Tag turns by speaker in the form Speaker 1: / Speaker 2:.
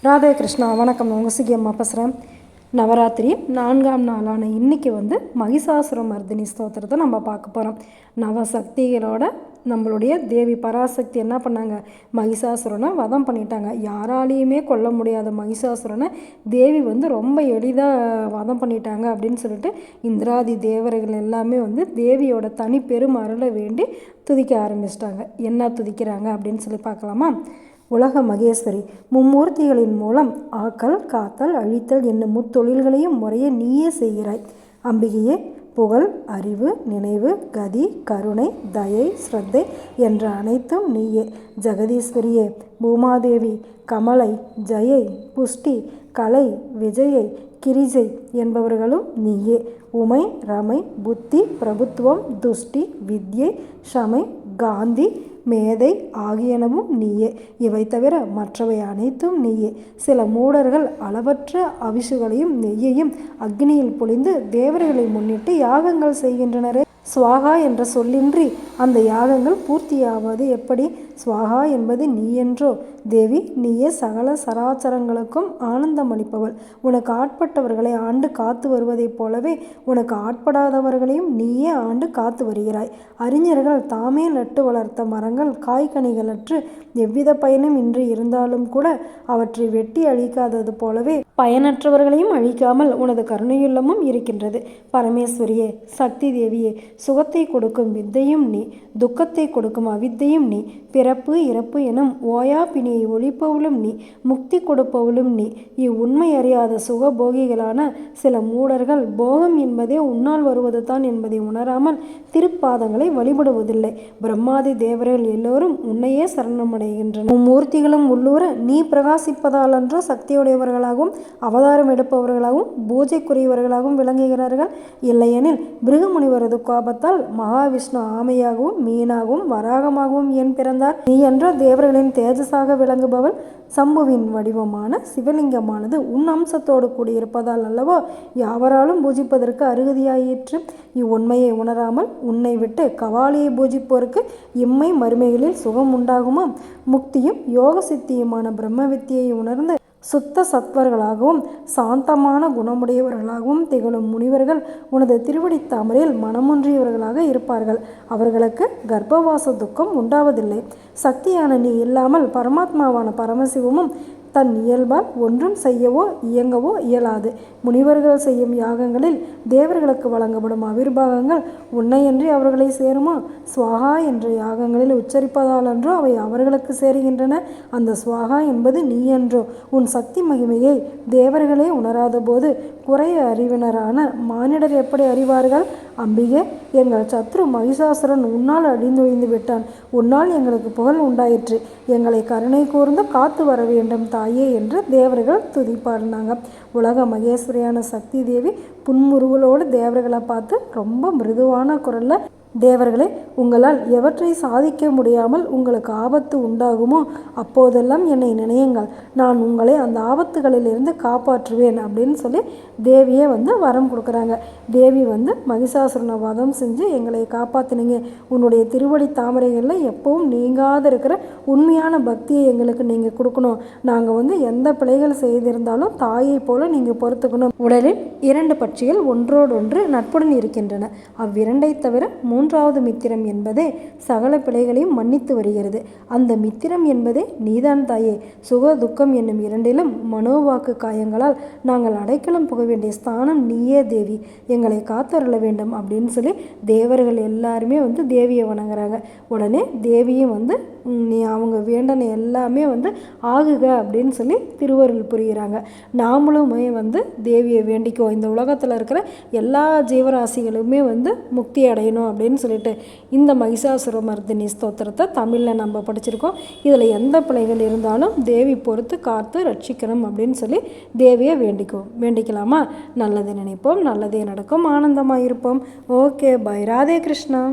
Speaker 1: ராதே கிருஷ்ணா. வணக்கம். உங்கள் சிகி அம்மா பேசுகிறேன். நவராத்திரி 4ஆம் நாளான இன்றைக்கி மகிஷாசுரமர்தினி ஸ்தோத்திரத்தை நம்ம பார்க்க போகிறோம். நவசக்திகளோட நம்மளுடைய தேவி பராசக்தி என்ன பண்ணாங்க, மகிஷாசுரனை வதம் பண்ணிட்டாங்க. யாராலையுமே கொல்ல முடியாத மகிஷாசுரனை தேவி ரொம்ப எளிதாக வதம் பண்ணிட்டாங்க அப்படின்னு சொல்லிட்டு இந்திராதி தேவர்கள் எல்லாமே தேவியோட தனி பெரும் அருளை வேண்டி துதிக்க ஆரம்பிச்சிட்டாங்க. என்ன துதிக்கிறாங்க அப்படின்னு சொல்லி பார்க்கலாமா? உலக மகேஸ்வரி, மும்மூர்த்திகளின் மூலம் ஆக்கல், காத்தல், அழித்தல் என்னும் முத்தொழில்களையும் முறையே நீயே செய்கிறாய். அம்பிகையே, புகழ், அறிவு, நினைவு, கதி, கருணை, தயை, ஸ்ரத்தை என்ற அனைத்தும் நீயே. ஜெகதீஸ்வரியே, பூமாதேவி, கமலை, ஜெயை, புஷ்டி, கலை, விஜயை, கிரிஜை என்பவர்களும் நீயே. உமை, ரமை, புத்தி, பிரபுத்துவம், துஷ்டி, வித்யை, ஷமை, காந்தி, மேதை ஆகியனவும் நீயே. இவை தவிர மற்றவை அனைத்தும் நீயே. சில மூடர்கள் அளவற்ற அவிசுகளையும் நெய்யையும் அக்னியில் பொழிந்து தேவர்களை முன்னிட்டு யாகங்கள் செய்கின்றனரே. ஸ்வாகா என்ற சொல்லின்றி அந்த யாகங்கள் பூர்த்தியாவது எப்படி? ஸ்வாகா என்பது நீ என்றோ? தேவி, நீயே சகல சராச்சரங்களுக்கும் ஆனந்தம் அளிப்பவள். உனக்கு ஆட்பட்டவர்களை ஆண்டு காத்து வருவதைப் போலவே உனக்கு ஆட்படாதவர்களையும் நீயே ஆண்டு காத்து வருகிறாய். அறிஞர்கள் தாமே நட்டு வளர்த்த மரங்கள் காய்கனிகளற்று எவ்வித பயனும் இன்றி இருந்தாலும் கூட அவற்றை வெட்டி அழிக்காதது போலவே பயனற்றவர்களையும் அழிக்காமல் உனது கருணையுள்ளமும் இருக்கின்றது. பரமேஸ்வரியே, சக்தி தேவியே, சுகத்தை கொடுக்கும் வித்தையும் நீ, துக்கத்தை கொடுக்கும் அவித்தையும் நீ, பிறப்பு இறப்பு எனும் ஓயா பிணியை ஒழிப்பவளும் நீ, முக்தி கொடுப்பவளும் நீ. இவ்வுண்மை அறியாத சுகபோகிகளான சில மூடர்கள் போகம் என்பதே உன்னால் வருவது தான் என்பதை உணராமல் திருப்பாதங்களை வழிபடுவதில்லை. பிரம்மாதி தேவர்கள் எல்லோரும் உன்னையே சரணமடைகின்றனர். மூர்த்திகளும் உள்ளூர நீ பிரகாசிப்பதாலன்றோ சக்தியுடையவர்களாகவும் அவதாரம் எடுப்பவர்களாகவும் பூஜைக்குரியவர்களாகவும் விளங்குகிறார்கள். இல்லையெனில் பிருகுமுனிவரது கோபத்தால் மகாவிஷ்ணு ஆமையாகவும் மீனாகவும் வராகமாகவும் ஏன் பிறந்தார்? நீ என்றோ தேவர்களின் தேஜஸாக விளங்குபவள். சம்புவின் வடிவமான சிவலிங்கமானது உன் அம்சத்தோடு கூடியிருப்பதால் அல்லவோ யாவராலும் பூஜிப்பதற்கு அருகதியாயிற்று. இவ்வுண்மையை உணராமல் உன்னை விட்டு கவாலியை பூஜிப்போருக்கு இம்மை மறுமைகளில் சுகம் உண்டாகுமா? முக்தியும் யோக சித்தியுமான பிரம்ம வித்தியை உணர்ந்து சுத்த சத்வர்களாகவும் சாந்தமான குணமுடையவர்களாகவும் திகழும் முனிவர்கள் உனது திருவடித்தாமரையில் மனமொன்றியவர்களாக இருப்பார்கள். அவர்களுக்கு கர்ப்பவாச துக்கம் உண்டாவதில்லை. சக்தியான நீ இல்லாமல் பரமாத்மாவான பரமசிவமும் தன் இயல்பால் ஒன்றும் செய்யவோ இயங்கவோ இயலாது. முனிவர்கள் செய்யும் யாகங்களில் தேவர்களுக்கு வழங்கப்படும் அவிர்வாகங்கள் உன்னையன்றி அவர்களை சேருமா? ஸ்வாகா என்ற யாகங்களில் உச்சரிப்பதாலன்றோ அவை அவர்களுக்கு சேருகின்றன. அந்த ஸ்வாகா என்பது நீ என்றோ? உன் சக்தி மகிமையை தேவர்களே உணராத போது குறைய அறிவினரான மானிடர் எப்படி அறிவார்கள்? அம்பிகே, எங்கள் சத்ரு மகிஷாசுரன் உன்னால் அழிந்தொழிந்து விட்டான். உன்னால் எங்களுக்கு புகழ் உண்டாயிற்று. எங்களை கருணை கூர்ந்து காத்து வர வேண்டும் தாயே என்று தேவர்கள் துதிப்பாடினாங்க. உலக மகேஸ்வரியான சக்தி தேவி புன்முறுவலோடு தேவர்களை பார்த்து ரொம்ப மிருதுவான குரலில், தேவர்களே, உங்களால் எவற்றை சாதிக்க முடியாமல் உங்களுக்கு ஆபத்து உண்டாகுமோ அப்போதெல்லாம் என்னை நினையுங்கள். நான் உங்களை அந்த ஆபத்துகளிலிருந்து காப்பாற்றுவேன் அப்படின்னு சொல்லி தேவியே வரம் கொடுக்குறாங்க. தேவி மகிஷாசுரனை வதம் செஞ்சு எங்களை காப்பாற்றினீங்க. உன்னுடைய திருவடி தாமரைகளில் எப்பவும் நீங்காத இருக்கிற உண்மையான பக்தியை எங்களுக்கு நீங்கள் கொடுக்கணும். நாங்கள் எந்த பிழைகள் செய்திருந்தாலும் தாயை போல நீங்கள் பொறுத்துக்கணும். உடலில் 2 பட்சிகள் ஒன்றோடொன்று நட்புடன் இருக்கின்றன. அவ்விரண்டை தவிர 3வது மித்திரம் என்பதே சகல பிழைகளையும் மன்னித்து வருகிறது. அந்த மித்திரம் என்பதே நீதான் தாயே. சுக துக்கம் என்னும் இரண்டிலும் மனோவாக்கு காயங்களால் நாங்கள் அடைக்கலம் புக வேண்டிய ஸ்தானம் நீயே தேவி. எங்களை காத்தருள வேண்டும் அப்படின்னு சொல்லி தேவர்கள் எல்லாருமே தேவியை வணங்குறாங்க. உடனே தேவியும் நீ அவங்க வேண்டனை எல்லாமே ஆகுக அப்படின்னு சொல்லி திருவருள் புரிகிறாங்க. நாமளுமே தேவியை வேண்டிக்குவோம். இந்த உலகத்தில் இருக்கிற எல்லா ஜீவராசிகளுமே முக்தி அடையணும் அப்படின்னு சொல்லிட்டு இந்த மகிஷாசுரமர்தினி ஸ்தோத்திரத்தை தமிழில் நம்ம படிச்சிருக்கோம். இதில் எந்த பிழைகள் இருந்தாலும் தேவி பொறுத்து காத்து ரட்சிக்கணும் அப்படின்னு சொல்லி தேவியை வேண்டிக்கலாமா? நல்லது நினைப்போம், நல்லதே நடக்கும், ஆனந்தமாக இருப்போம். Okay, bye. ராதே கிருஷ்ணா.